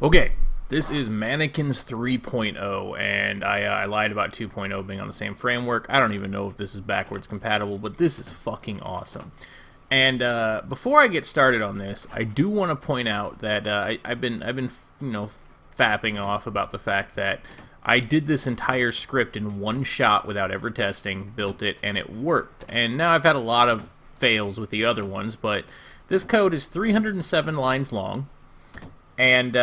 Okay, this is Mannequins 3.0, and I lied about 2.0 being on the same framework. I don't even know if this is backwards compatible, but this is fucking awesome. And before I get started on this, I do want to point out that I've been fapping off about the fact that I did this entire script in one shot without ever testing, built it, and it worked. And now I've had a lot of fails with the other ones, but this code is 307 lines long. And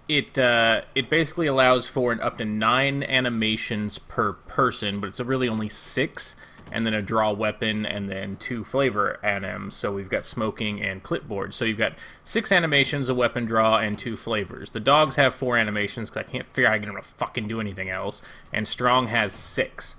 it basically allows for up to 9 animations per person, but it's really only 6, and then a draw weapon, and then 2 flavor anims. So we've got smoking and clipboard. So you've got 6 animations, a weapon draw, and 2 flavors. The dogs have 4 animations because I can't figure out how to get them to fucking do anything else, and strong has 6.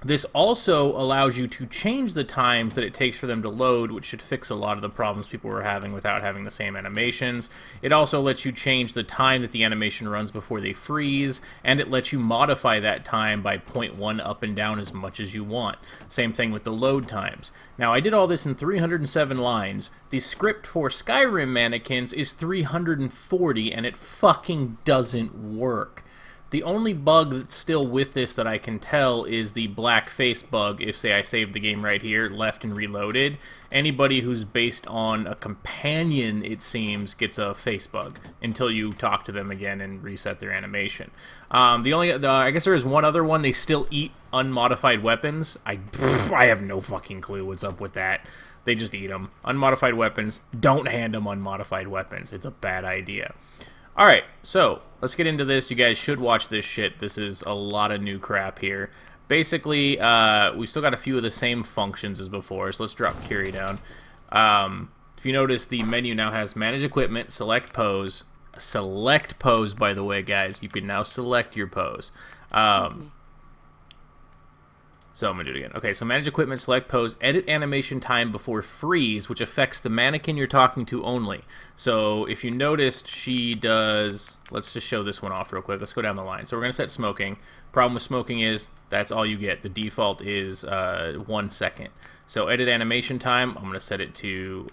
This also allows you to change the times that it takes for them to load, which should fix a lot of the problems people were having without having the same animations. It also lets you change the time that the animation runs before they freeze, and it lets you modify that time by 0.1 up and down as much as you want. Same thing with the load times. Now, I did all this in 307 lines. The script for Skyrim Mannequins is 340, and it fucking doesn't work. The only bug that's still with this that I can tell is the black face bug. If, say, I saved the game right here, left and reloaded, anybody who's based on a companion, it seems, gets a face bug until you talk to them again and reset their animation. I guess there is one other one. They still eat unmodified weapons. I have no fucking clue what's up with that. They just eat them. Unmodified weapons. Don't hand them unmodified weapons. It's a bad idea. Alright, so, let's get into this. You guys should watch this shit. This is a lot of new crap here. Basically, we've still got a few of the same functions as before, so let's drop Curie down. If you notice, the menu now has Manage Equipment, Select Pose. Select Pose, by the way, guys. You can now select your pose. Excuse me. So I'm going to do it again. Okay, so Manage Equipment, Select Pose, Edit Animation Time before Freeze, which affects the mannequin you're talking to only. So if you noticed, she does... Let's just show this one off real quick. Let's go down the line. So we're going to set smoking. Problem with smoking is that's all you get. The default is 1 second. So Edit Animation Time, I'm going to set it to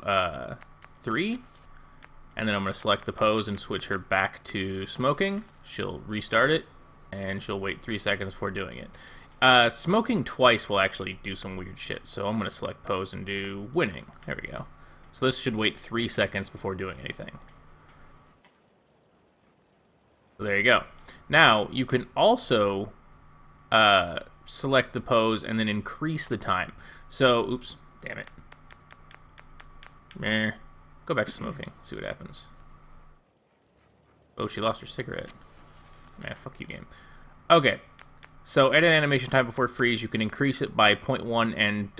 3. And then I'm going to select the pose and switch her back to smoking. She'll restart it, and she'll wait 3 seconds before doing it. Smoking twice will actually do some weird shit, so I'm going to select pose and do winning. There we go. So this should wait 3 seconds before doing anything. So there you go. Now, you can also select the pose and then increase the time. So, oops, damn it. Meh. Go back to smoking, see what happens. Oh, she lost her cigarette. Man, fuck you, game. Okay. So, edit animation time before freeze, you can increase it by 0.1 and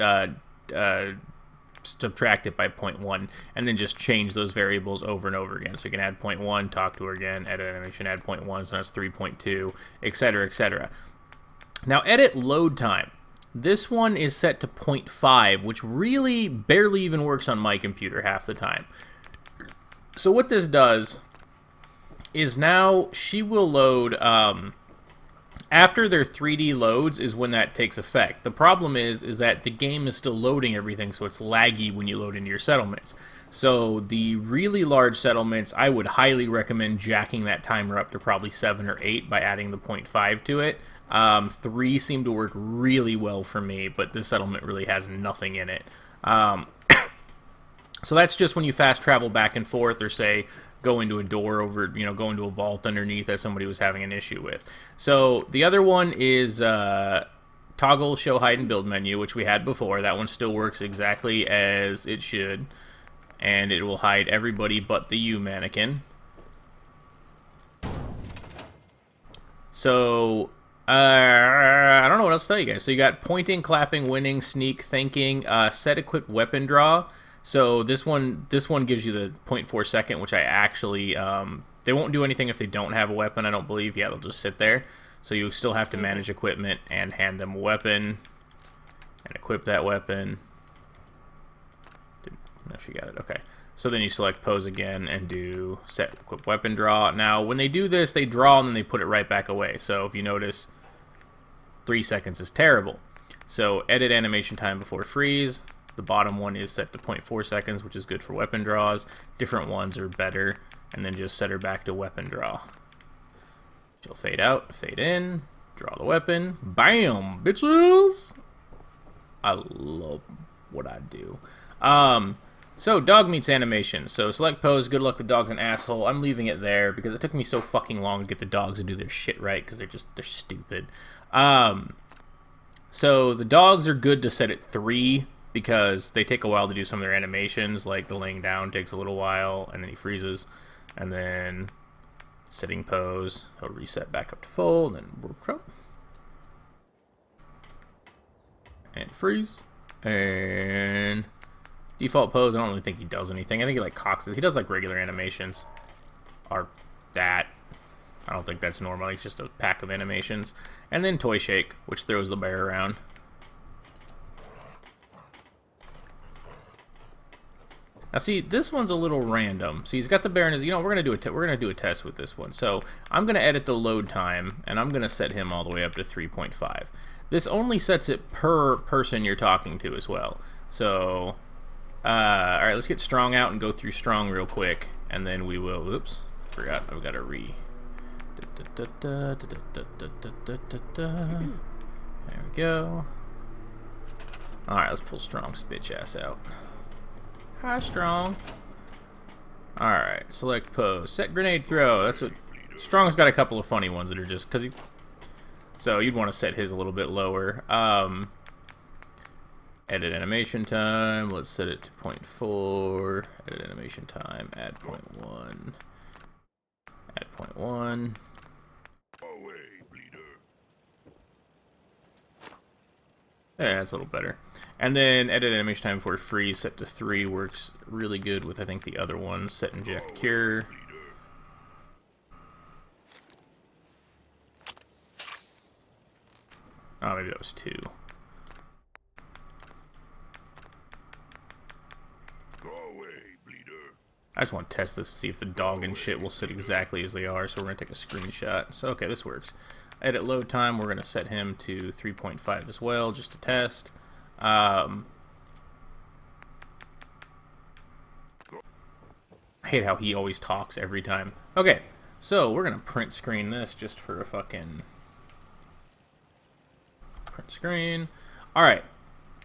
subtract it by 0.1, and then just change those variables over and over again. So you can add 0.1, talk to her again, edit animation, add 0.1, so that's 3.2, etc., etc. Now, edit load time. This one is set to 0.5, which really barely even works on my computer half the time. So what this does is now she will load... after their 3D loads is when that takes effect. The problem is that the game is still loading everything, so it's laggy when you load into your settlements. So the really large settlements, I would highly recommend jacking that timer up to probably 7 or 8 by adding the 0.5 to it. 3 seem to work really well for me, but this settlement really has nothing in it. So that's just when you fast travel back and forth, or say... go into a door over, go into a vault underneath as somebody was having an issue with. So the other one is toggle show hide and build menu, which we had before. That one still works exactly as it should, and it will hide everybody but the you mannequin. So I don't know what else to tell you guys. So you got pointing, clapping, winning, sneak, thinking, set equipped weapon draw. So this one gives you the 0.4 second, which I actually, they won't do anything if they don't have a weapon, I don't believe. Yeah, they'll just sit there. So you still have to manage equipment and hand them a weapon and equip that weapon. Didn't know if you got it. Okay. So then you select pose again and do set equip weapon draw. Now, when they do this, they draw and then they put it right back away. So if you notice, 3 seconds is terrible. So edit animation time before freeze. The bottom one is set to 0.4 seconds, which is good for weapon draws. Different ones are better. and then just set her back to weapon draw. She'll fade out, fade in, draw the weapon. Bam, bitches! I love what I do. So, dog meets animation. So, select pose, good luck, the dog's an asshole. I'm leaving it there because it took me so fucking long to get the dogs to do their shit right because they're stupid. So, the dogs are good to set at 3 because they take a while to do some of their animations, like the laying down takes a little while, and then he freezes. And then, sitting pose, he'll reset back up to full, and then work up. And freeze. And default pose, I don't really think he does anything. I think he like cocks it. He does like regular animations. Or that. I don't think that's normal. It's just a pack of animations. And then toy shake, which throws the bear around. Now see, this one's a little random. See, he's got the bear in his. You know, we're gonna do a test with this one. So I'm gonna edit the load time, and I'm gonna set him all the way up to 3.5. This only sets it per person you're talking to as well. So, alright, let's get strong out and go through strong real quick. And then we will, oops, forgot, I've got to there we go. Alright, let's pull strong bitch ass out. Hi, strong. Alright, select pose. Set grenade throw. That's what, strong's got a couple of funny ones that are just, because he, so you'd want to set his a little bit lower. Edit animation time. Let's set it to 0.4. Edit animation time. Add 0.1. Add 0.1. Yeah, that's a little better. And then edit animation time for freeze set to 3 works really good with I think the other ones. Set inject cure. Oh, maybe that was 2. I just want to test this to see if the dog and shit will sit exactly as they are, so we're going to take a screenshot. So, okay, this works. Edit load time, we're going to set him to 3.5 as well, just to test. I hate how he always talks every time. Okay, so we're going to print screen this just for a fucking... Print screen. Alright.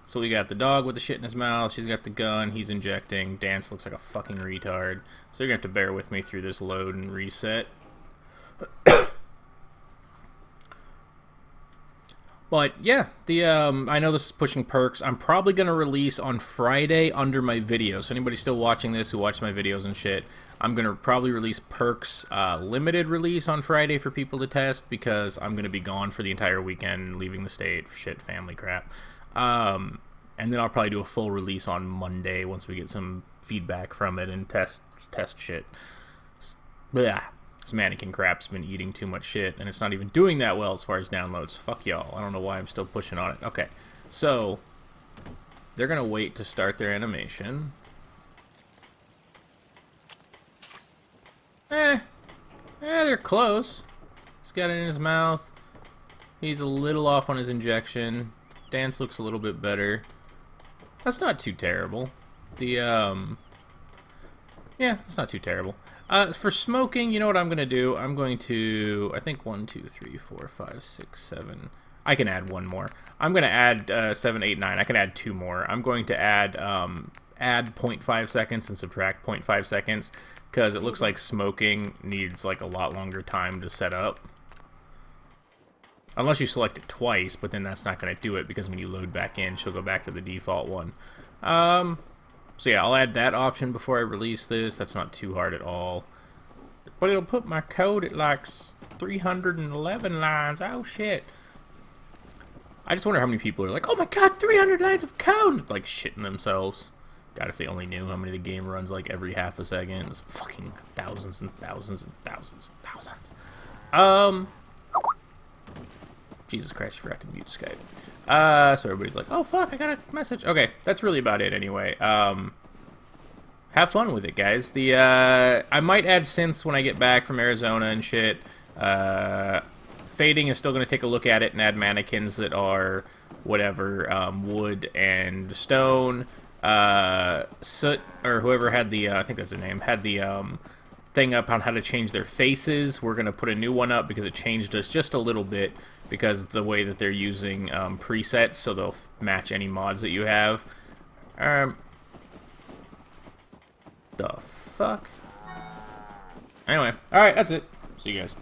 So we got the dog with the shit in his mouth. She's got the gun. He's injecting. Dance looks like a fucking retard. So you're going to have to bear with me through this load and reset. But yeah, I know this is pushing perks. I'm probably going to release on Friday under my video. So anybody still watching this who watched my videos and shit, I'm going to probably release perks limited release on Friday for people to test because I'm going to be gone for the entire weekend, leaving the state for shit, family crap. And then I'll probably do a full release on Monday once we get some feedback from it and test shit. Blah. This mannequin crap's been eating too much shit, and it's not even doing that well as far as downloads. Fuck y'all. I don't know why I'm still pushing on it. Okay, so they're gonna wait to start their animation. They're close. He's got it in his mouth. He's a little off on his injection. Dance looks a little bit better. That's not too terrible. Yeah, it's not too terrible. For smoking, you know what I'm going to do? I'm going to, I think 1, 2, 3, 4, 5, 6, 7. I can add one more. I'm going to add 7, 8, 9. I can add 2 more. I'm going to add 0.5 seconds and subtract 0.5 seconds because it looks like smoking needs like a lot longer time to set up. Unless you select it twice, but then that's not going to do it because when you load back in, she'll go back to the default one. So yeah, I'll add that option before I release this. That's not too hard at all. But it'll put my code at like 311 lines. Oh shit. I just wonder how many people are like, oh my god, 300 lines of code! Like shitting themselves. God, if they only knew how many the game runs like every half a second. It's fucking thousands and thousands and thousands and thousands. Jesus Christ, I forgot to mute Skype. So everybody's like, oh fuck, I got a message. Okay, that's really about it anyway. Have fun with it, guys. I might add synths when I get back from Arizona and shit. Fading is still going to take a look at it and add mannequins that are whatever, wood and stone. Soot, or whoever had the, I think that's the name, had the thing up on how to change their faces. We're going to put a new one up because it changed us just a little bit because of the way that they're using presets, so they'll match any mods that you have. The fuck? Anyway, alright, that's it. See you guys.